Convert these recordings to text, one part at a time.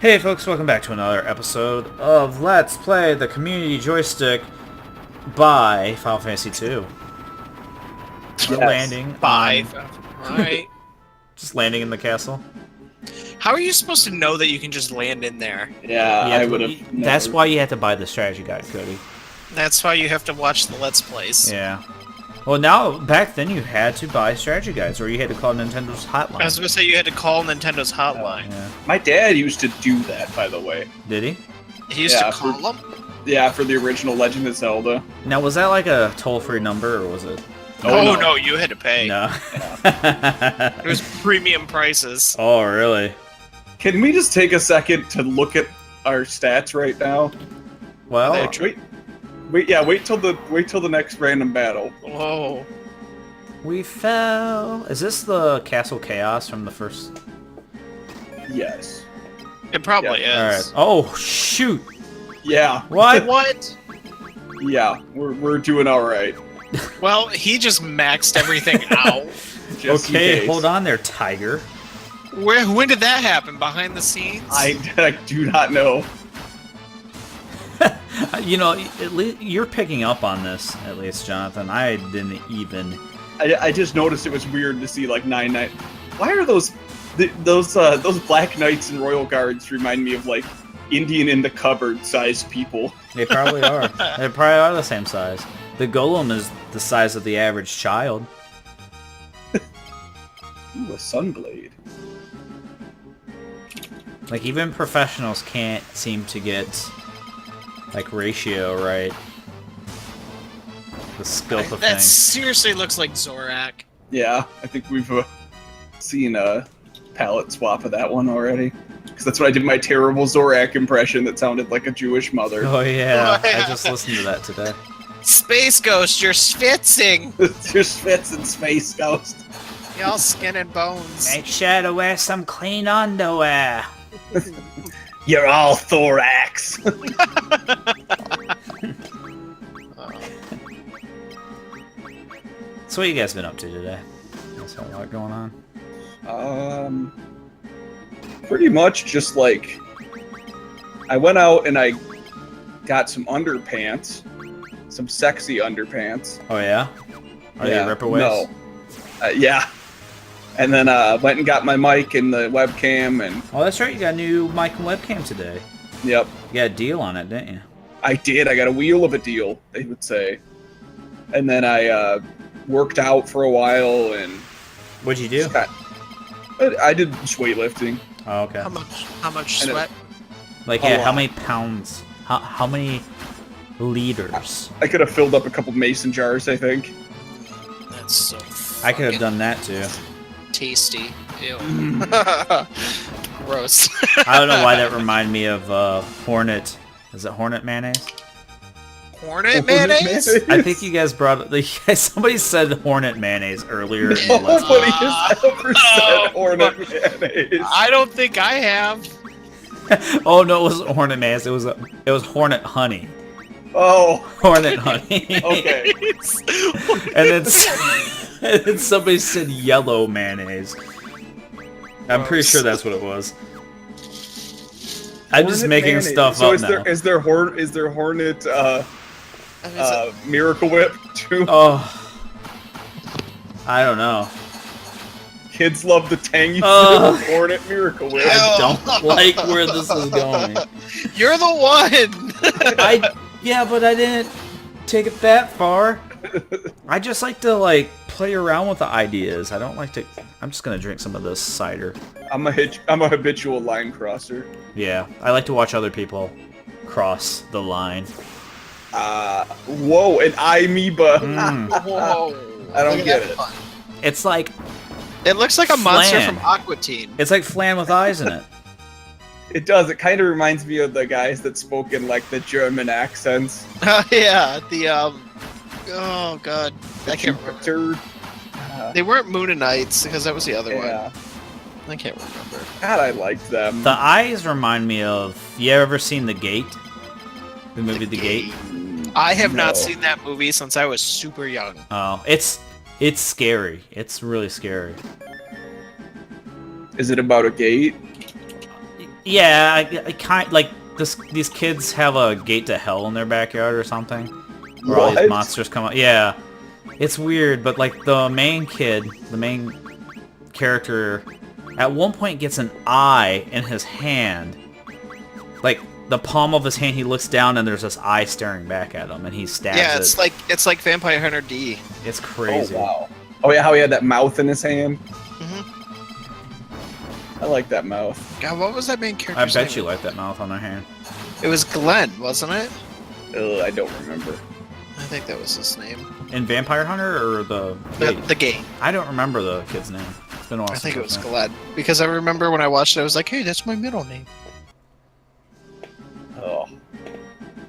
Hey folks, welcome back to another episode of Let's Play the Community Joystick by Final Fantasy II. We're landing Five. on... Alright. Just landing in the castle. How are you supposed to know that you can just land in there? Yeah, I would have. That's why you had to buy the strategy guide, Cody. That's why you have to watch the Let's Plays. Yeah. Well, now, back then you had to buy strategy guides, or you had to call Nintendo's hotline. I was gonna say you had to call Nintendo's hotline. Yeah. My dad used to do that, by the way. Did he? He used Yeah, to call them? Yeah, for the original Legend of Zelda. Now, was that like a toll-free number, or was it... Oh, no, you had to pay. No. It was premium prices. Oh, really? Can we just take a second to look at our stats right now? Well... Wait, wait till the next random battle. Whoa. We fell... Is this the Castle Chaos from the first... Yes. It probably Alright. is. Oh, shoot! Yeah. What? What? Yeah, we're doing all right. Well, he just maxed everything out. Just in Okay, case. hold on there, Tiger. When did that happen? Behind the scenes? I do not know. You know, at least you're picking up on this, at least, Jonathan. I didn't even... I just noticed it was weird to see like 9-9. Why are those Black Knights and Royal Guards remind me of like Indian in the cupboard sized people? They probably are. They probably are the same size. The golem is the size of the average child. Ooh, a sunblade. Like, even professionals can't seem to get, like, ratio right. The scope of That things. seriously looks like Zorak. Yeah, I think we've seen a palette swap of that one already. Because that's when I did my terrible Zorak impression that sounded like a Jewish mother. Oh, yeah. Oh, yeah. I just listened to that today. Space Ghost, you're schwitzing! Just fits in Space Ghost. Y'all skin and bones. Make sure to wear some clean underwear. You're all thorax. So what you guys been up to today? There's a lot going on. Pretty much just like I went out and I got some underpants, some sexy underpants. Oh, yeah? Are Yeah, they ripperways? No. Yeah. And then went and got my mic and the webcam and Oh, that's right. You got a new mic and webcam today. yep, You got a deal on it, didn't you? I did. I got a wheel of a deal, they would say. And then I worked out for a while and What'd you do? I did just weightlifting. Oh, okay. How much And sweat? Like, a yeah, how lot. many pounds? How many liters? I could have filled up a couple mason jars, I think. That's so I could have fucking done that, too. tasty. Ew. Gross. I don't know why that reminded me of Hornet. Is it Hornet mayonnaise? Hornet mayonnaise? I think you guys brought... Somebody said Hornet mayonnaise earlier in the Let's Play. Nobody has ever said Hornet mayonnaise. I don't think I have. Oh, no, it wasn't Hornet mayonnaise. It was Hornet honey. Oh, Hornet honey. okay. And then somebody said yellow mayonnaise. I'm pretty sure that's what it was. I'm just Hornet making mayonnaise. stuff so up is now. Is there Hornet Miracle Whip too? Oh, I don't know. Kids love the tangy Hornet Miracle Whip. I don't like where this is going. You're the one. Yeah, but I didn't take it that far. I just like to play around with the ideas. I don't like to. I'm just gonna drink some of this cider. I'm a habitual line crosser. Yeah, I like to watch other people cross the line. Whoa, an amoeba. Whoa. I don't get it. It's like It looks like a monster Flan. from Aqua Teen. It's like flan with eyes in it. It does. It kind of reminds me of the guys that spoke in like the German accents. Yeah, the oh god, I can't remember. Jupiter. They weren't Moonanites because that was the other Yeah. one. I can't remember. God, I liked them. The eyes remind me of. You ever seen The Gate? The movie The Gate? I have No. not seen that movie since I was super young. Oh, it's scary. It's really scary. Is it about a gate? Yeah, I kind like these kids have a gate to hell in their backyard or something, where all these What? monsters come out. Yeah, it's weird, but like the main character, at one point gets an eye in his hand, like the palm of his hand. He looks down and there's this eye staring back at him, and he stabs it. Yeah, it's like Vampire Hunter D. It's crazy. Oh wow. Oh yeah, how he had that mouth in his hand. Mm-hmm. I like that mouth. God, what was that main I character's bet name? you like that mouth on their hand. It was Glenn, wasn't it? Ugh, I don't remember. I think that was his name. In Vampire Hunter or the game. I don't remember the kid's name. It's been a while. I think it was since I've Glenn. Because I remember when I watched it, I was like, hey, that's my middle name. Oh.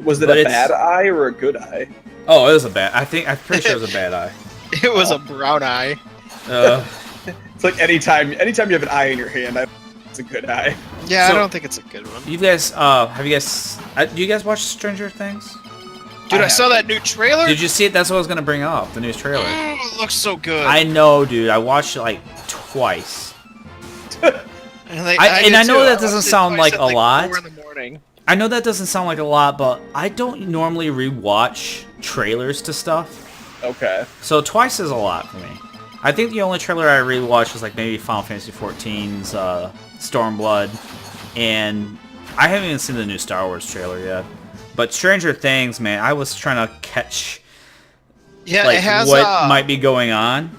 Was it But a it's- bad eye or a good eye? Oh, it was a bad. I'm pretty sure it was a bad eye. It was a brown eye. It's like anytime you have an eye in your hand, it's a good eye. Yeah, So- I don't think it's a good one. You guys, do you guys watch Stranger Things? Dude, I have saw that new trailer. Did you see it? That's what I was gonna bring up. The news trailer. Oh, it looks so good. I know, dude. I watched it like twice. And I did know too. that I doesn't watched it sound twice like at, a lot. 4 in the morning. I know that doesn't sound like a lot, but I don't normally rewatch trailers to stuff. Okay. So twice is a lot for me. I think the only trailer I rewatched was like maybe Final Fantasy XIV's Stormblood, and I haven't even seen the new Star Wars trailer yet. But Stranger Things, man, I was trying to catch Yeah, like it has what might be going on.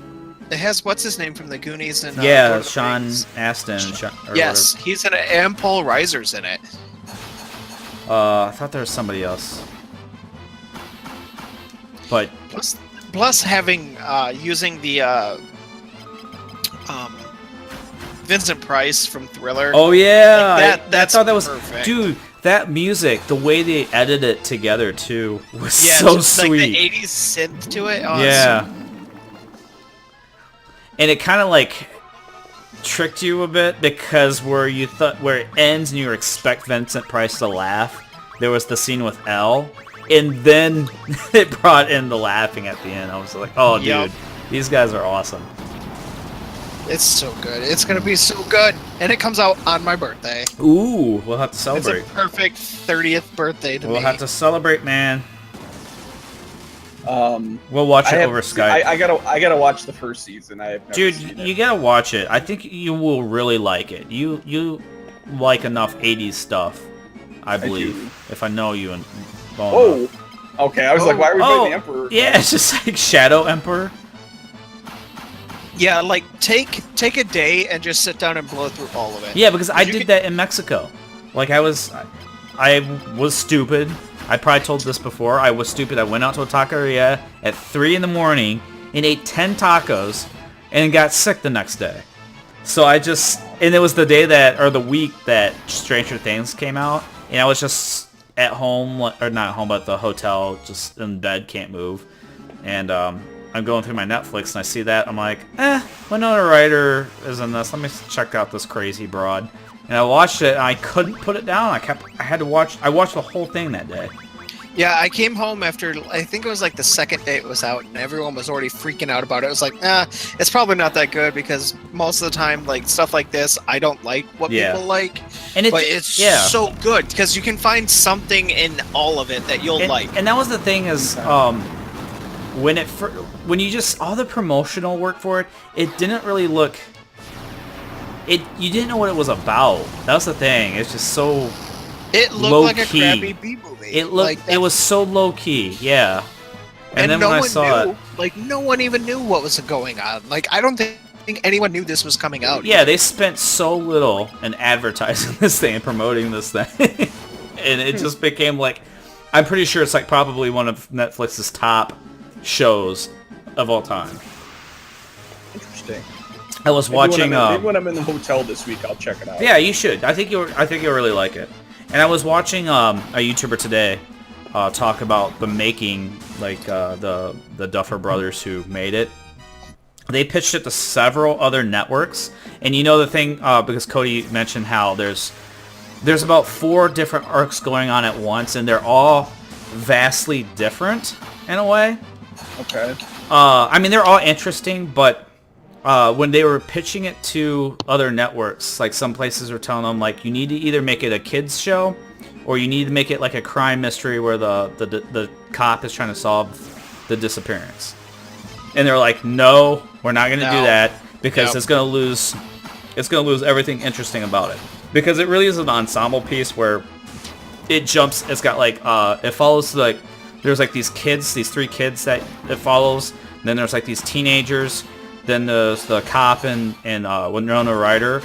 It has what's his name from the Goonies and Yeah, Lord of the Sean Rings. Astin. Or Yes, he's in it, and Paul Reiser's in it. I thought there was somebody else. But Plus having using the Vincent Price from Thriller. oh yeah, Like that's I thought that was perfect. dude. That music, the way they edited it together too, was yeah, so just sweet. like the '80s synth to it. Oh, Yeah. And it kind of like tricked you a bit because where it ends and you expect Vincent Price to laugh, there was the scene with Elle, and then it brought in the laughing at the end. I was like, oh Yep. dude, these guys are awesome. it's so good. It's gonna be so good, and it comes out on my birthday. Ooh, we'll have to It's celebrate. a perfect 30th birthday to We'll me. have to celebrate, man. Um, We'll watch it I have- over Skype. I gotta watch the first season. I have never Dude, seen you it. gotta watch it. I think you will really like it. You like enough 80s stuff, I believe. do. If I know you and well enough. Oh, okay. I was like, why are we playing the Emperor? Yeah, it's just like Shadow Emperor. Yeah, like take a day and just sit down and blow through all of it. Yeah, because I You did can- that in Mexico. Like I was stupid. I probably told this before. I was stupid. I went out to a taqueria at 3 in the morning and ate 10 tacos and got sick the next day. So and it was the day or the week that Stranger Things came out, and I was just at home, or not at home, but at the hotel, just in bed, can't move. And I'm going through my Netflix and I see that. I'm like, Winona Ryder is in this. Let me check out this crazy broad. And I watched it and I couldn't put it down. I watched the whole thing that day. Yeah, I came home after, I think it was like the second day it was out, and everyone was already freaking out about it. It was like, it's probably not that good, because most of the time, like, stuff like this, I don't like what Yeah. people like. And But it's so good, because you can find something in all of it that you'll like. And that was the thing is, when you just all the promotional work for it, it didn't really look. You didn't know what it was about. That was the thing. It's just so. It looked low like key. a crappy B movie. It looked. Like, It was so low key. Yeah. And then no when I one saw knew, it, like, no one even knew what was going on. Like, I don't think anyone knew this was coming out. yeah, they spent so little in advertising this thing and promoting this thing, and it just became like. I'm pretty sure it's like probably one of Netflix's top shows of all time. Interesting. I was watching. Maybe when I'm in the hotel this week, I'll check it out. Yeah, you should. I think you'll really like it. And I was watching a YouTuber today talk about the making, like the Duffer Brothers who made it. They pitched it to several other networks, and you know the thing because Cody mentioned how there's about 4 different arcs going on at once, and they're all vastly different in a way. Okay. I mean, they're all interesting, but when they were pitching it to other networks, like some places were telling them like you need to either make it a kids show or you need to make it like a crime mystery where the cop is trying to solve the disappearance. And they're like, no, we're not going to do that because it's going to lose everything interesting about it. Because it really is an ensemble piece where it jumps. It's got like it follows like there's like these kids, these 3 kids that it follows. And then there's like these teenagers. Then there's the cop and Winona Ryder,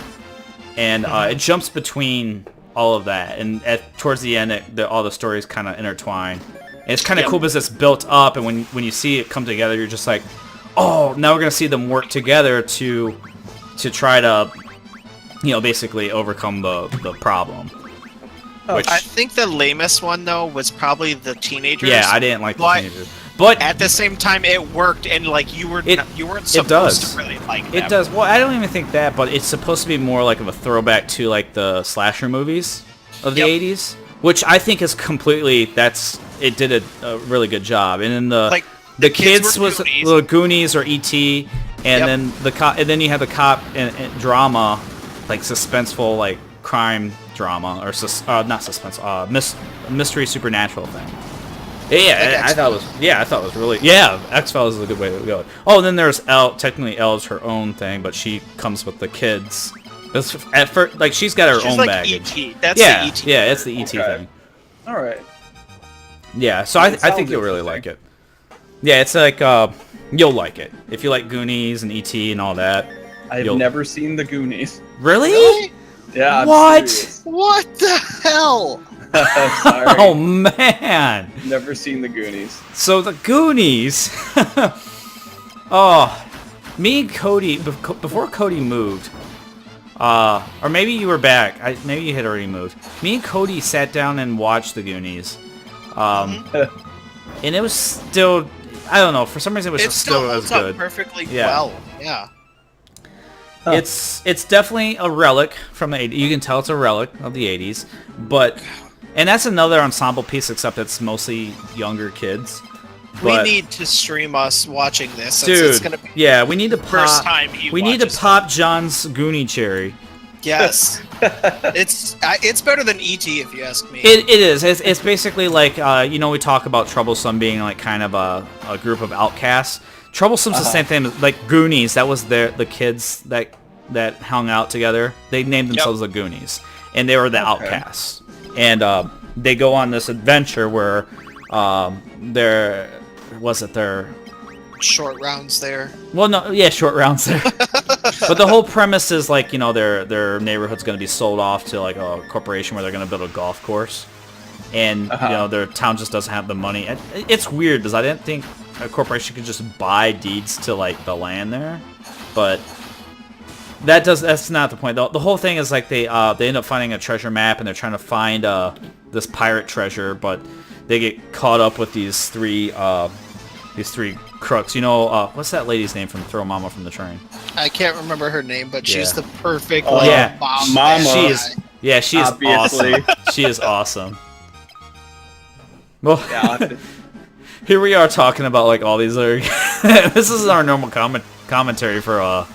and it jumps between all of that. And towards the end, all the stories kind of intertwine. And it's kind of cool because it's built up, and when you see it come together, you're just like, oh, now we're gonna see them work together to try to, basically overcome the problem. Which, I think the lamest one though was probably the teenagers. Yeah, I didn't like the teenagers. But at the same time, it worked, and like you weren't supposed to really like them. It does. Well, I don't even think that, but it's supposed to be more like of a throwback to like the slasher movies of the 80s, which I think is completely. It did a really good job. And then the kids was the Goonies or E.T. And then and then you have the cop and drama, like suspenseful like crime drama or not suspense, mystery supernatural thing. Yeah, I thought it was really X-Files is a good way to go. Oh, and then there's Elle. Technically, Elle's her own thing, but she comes with the kids. At first, like she's got her own like baggage. E.T. That's the E.T. Yeah, it's the E.T. thing. All right. Yeah, so I think you'll really like it. Yeah, it's like you'll like it if you like Goonies and E.T. and all that. I've never seen the Goonies. Really? Yeah. What? What the hell? Sorry. Oh man! Never seen the Goonies. So the Goonies. Oh, me and Cody before Cody moved, or maybe you were back. Maybe you had already moved. Me and Cody sat down and watched the Goonies, and it was still. I don't know. For some reason, it was still as good. Perfectly well. Yeah. Huh. It's definitely a relic from the 80s. You can tell it's a relic of the 80s, and that's another ensemble piece, except it's mostly younger kids. We need to stream us watching this. Dude, it's gonna be we need to first time we need to pop John's Goonie cherry. Yes, it's better than E.T. if you ask me. It is. It's basically like we talk about Troublesome being like kind of a group of outcasts. Troublesome's the same thing. Like Goonies, that was the kids that hung out together. They named themselves the Goonies, and they were the outcasts. And they go on this adventure where their short rounds there. Well, no, yeah, short rounds there. But the whole premise is like their neighborhood's going to be sold off to like a corporation where they're going to build a golf course, and their town just doesn't have the money. It's weird because I didn't think a corporation could just buy deeds to like the land there, but that's not the point. The whole thing is like they end up finding a treasure map and they're trying to find this pirate treasure, but they get caught up with these three crooks. What's that lady's name from Throw Mama from the Train? I can't remember her name, but she's the perfect Mama. She is. Yeah, she is Obviously. awesome. She is awesome. Well, here we are talking about like all these other. This is our normal commentary for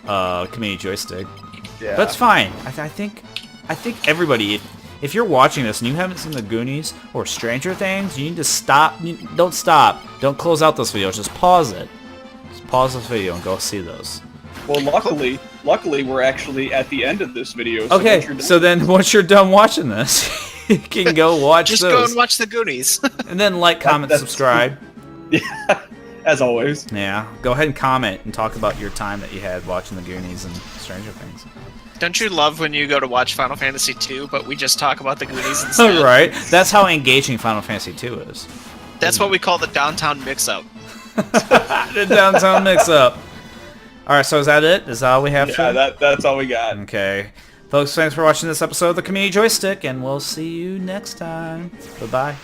Community Joystick. Yeah. That's fine. I think everybody, if you're watching this and you haven't seen the Goonies or Stranger Things, you need to stop. Don't stop. Don't close out this video. Just pause it. Just pause this video and go see those. Well, luckily, we're actually at the end of this video. So Okay, so then once you're done watching this, you can go watch Just those. go and watch the Goonies. And then like, comment, subscribe. Yeah, as always. Yeah, go ahead and comment and talk about your time that you had watching the Goonies and Stranger Things. Don't you love when you go to watch Final Fantasy II, but we just talk about the Goonies instead? Right? That's how engaging Final Fantasy II is. That's what we call the downtown mix-up. The downtown mix-up. All right, so is that it? Is that all we have? Yeah, that's all we got. Okay. Folks, thanks for watching this episode of the Community Joystick, and we'll see you next time. Bye-bye.